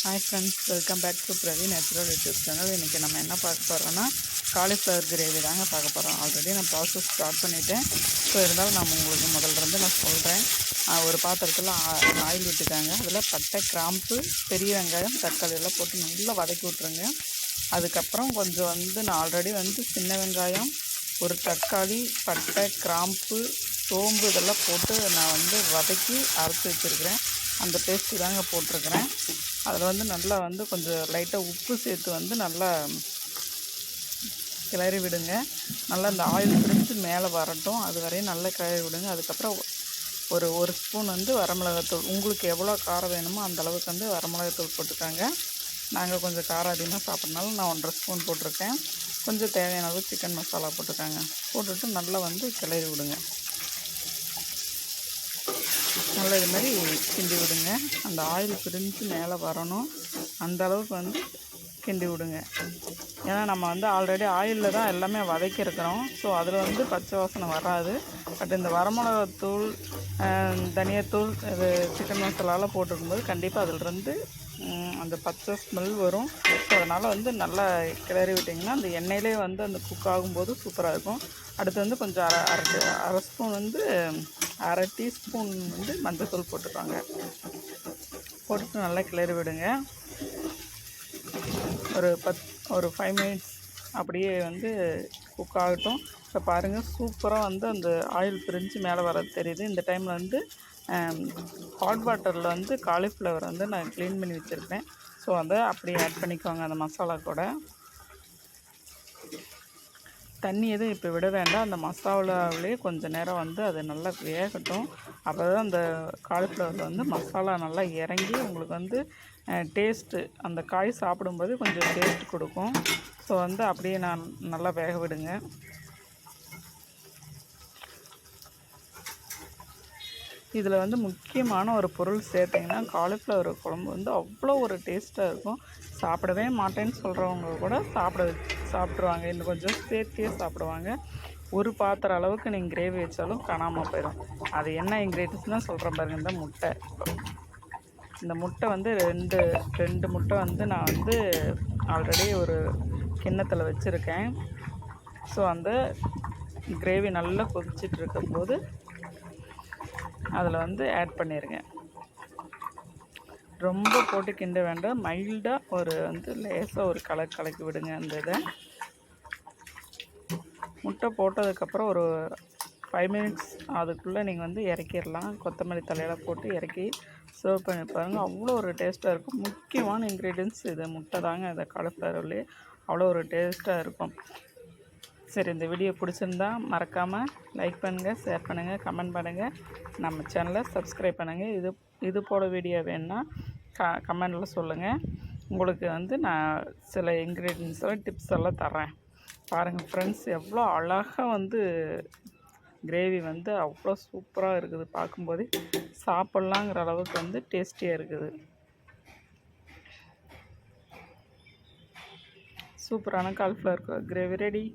Hi friends, welcome back to Pravi natural YouTube channel. இன்றைக்கி நம்ம என்ன பார்க்க போகிறோன்னா காலிஃப்ளவர் கிரேவி தாங்க பார்க்க போகிறோம். ஆல்ரெடி நான் ப்ராசஸ் ஸ்டார்ட் பண்ணிவிட்டேன். ஸோ இருந்தாலும் நான் உங்களுக்கு முதல்லேருந்து நான் சொல்கிறேன். ஒரு பாத்திரத்தில் ஆயில் விட்டுக்காங்க. அதில் பட்டை, கிராம்பு, பெரிய வெங்காயம், தக்காளி எல்லாம் போட்டு நல்லா வதக்கி விட்ருங்க. அதுக்கப்புறம் கொஞ்சம் நான் ஆல்ரெடி சின்ன வெங்காயம், ஒரு தக்காளி, பட்டை, கிராம்பு, சோம்பு இதெல்லாம் போட்டு நான் வதக்கி அரைச்சி வச்சுருக்கிறேன். அந்த பேஸ்ட்டு தாங்க போட்டிருக்கிறேன். அதில் நல்லா கொஞ்சம் லைட்டாக உப்பு சேர்த்து நல்லா கிளறி விடுங்க. நல்லா அந்த ஆயில் பிரிஞ்சு மேலே வரட்டும், அது வரையும் நல்லா கிளறி விடுங்க. அதுக்கப்புறம் ஒரு ஸ்பூன் வரமிளகாத்தூள், உங்களுக்கு எவ்வளோ காரம் வேணுமோ அந்த அளவுக்கு வரமிளகாத்தூள் போட்டுக்காங்க. நாங்கள் கொஞ்சம் காரம் அதிகமாக சாப்பிட்றதுனால நான் 1.5 ஸ்பூன் போட்டிருக்கேன். கொஞ்சம் தேவையான அளவு சிக்கன் மசாலா போட்டுக்காங்க. போட்டுட்டு நல்லா கிளறி விடுங்க. நல்லா இது மாதிரி கிண்டி விடுங்க. அந்த ஆயில் பிரிஞ்சு மேலே வரணும், அந்த அளவுக்கு கிண்டி விடுங்க. ஏன்னா நம்ம ஆல்ரெடி ஆயிலில் தான் எல்லாமே வதக்கியிருக்கிறோம். ஸோ அதில் பச்சை வாசனை வராது. பட் இந்த வரமிளகாத்தூள், தனியாத்தூள், இது சிக்கன் மசாலாலாம் போட்டிருக்கும்போது கண்டிப்பாக அதிலிருந்து அந்த பச்சை ஸ்மெல் வரும். ஸோ அதனால் நல்லா கிளறி விட்டிங்கன்னா அந்த எண்ணெயிலே அந்த குக் ஆகும்போது சூப்பராக இருக்கும். அடுத்து கொஞ்சம் அரை ஸ்பூன் அரை டீஸ்பூன் மஞ்சள்தூள் போட்டுருவாங்க. போட்டுட்டு நல்லா கிளறி விடுங்க. ஒரு 5 மினிட்ஸ் அப்படியே குக் ஆகட்டும். இப்போ பாருங்கள், சூப்பராக அந்த ஆயில் பிரிஞ்சு மேலே வர தெரியுது. இந்த டைமில் ஹாட் வாட்டரில் காலிஃப்ளவர் நான் க்ளீன் பண்ணி வச்சுருக்கேன். ஸோ அதை அப்படியே ஆட் பண்ணிக்கோங்க. அந்த மசாலா கூட தண்ணி எதுவும் இப்போ விட வேண்டாம். அந்த மசாலாவிலேயே கொஞ்சம் நேரம் அது நல்லா வேகட்டும். அப்போ தான் அந்த காலிஃப்ளவரில் மசாலா நல்லா இறங்கி உங்களுக்கு டேஸ்ட்டு, அந்த காய் சாப்பிடும்போது கொஞ்சம் டேஸ்ட் கொடுக்கும். ஸோ அப்படியே நல்லா வேக விடுங்க. இதில் முக்கியமான ஒரு பொருள் சேர்த்திங்கன்னா காலிஃப்ளவர் குழம்பு அவ்வளோ ஒரு டேஸ்ட்டாக இருக்கும். சாப்பிடவே மாட்டேன்னு சொல்கிறவங்க கூட சாப்பிட்ருவாங்க. இன்னும் கொஞ்சம் சேர்த்தியே சாப்பிடுவாங்க. ஒரு பாத்திரம் அளவுக்கு நீங்கள் கிரேவி வச்சாலும் காணாமல் போயிடும். அது என்ன இன்க்ரீடியன்ட்ஸ்னால் சொல்கிறேன் பாருங்கள். இந்த முட்டை, இந்த முட்டை ரெண்டு முட்டை நான் ஆல்ரெடி ஒரு கிண்ணத்தில் வச்சுருக்கேன். ஸோ அந்த கிரேவி நல்லா கொதிச்சிட்டு இருக்கும்போது அதில் ஆட் பண்ணிடுங்க. ரொம்ப போட்டு கிண்ட வேண்டாம். மைல்டாக ஒரு லேசாக ஒரு கலக்கி விடுங்க. அந்த இதை முட்டை போட்டதுக்கப்புறம் ஒரு 5 மினிட்ஸ் அதுக்குள்ளே நீங்கள் இறக்கிடலாம். கொத்தமல்லி தலையெல்லாம் போட்டு இறக்கி சர்வ் பண்ணி பாருங்கள். அவ்வளோ ஒரு டேஸ்ட்டாக இருக்கும். முக்கியமான இன்க்ரீடியன்ட்ஸ் இது முட்டை தாங்க. இந்த காலிஃப்ளவர்லேயே அவ்வளோ ஒரு டேஸ்ட்டாக இருக்கும். சரி, இந்த வீடியோ பிடிச்சிருந்தா மறக்காமல் லைக் பண்ணுங்கள், ஷேர் பண்ணுங்கள், கமெண்ட் பண்ணுங்கள். நம்ம சேனலை சப்ஸ்கிரைப் பண்ணுங்கள். இது போல வீடியோ வேணுன்னா கமெண்டில் சொல்லுங்கள். உங்களுக்கு நான் சில இன்க்ரீடியன்ஸ் எல்லாம் டிப்ஸ் எல்லாம் தர்றேன். பாருங்கள் ஃப்ரெண்ட்ஸ், எவ்வளோ அழகாக கிரேவி அவ்வளோ சூப்பராக இருக்குது. பார்க்கும்போதே சாப்பிட்லாங்கிற அளவுக்கு டேஸ்டியாக இருக்குது. சூப்பரான காலிஃப்ளவர் கிரேவி ரெடி.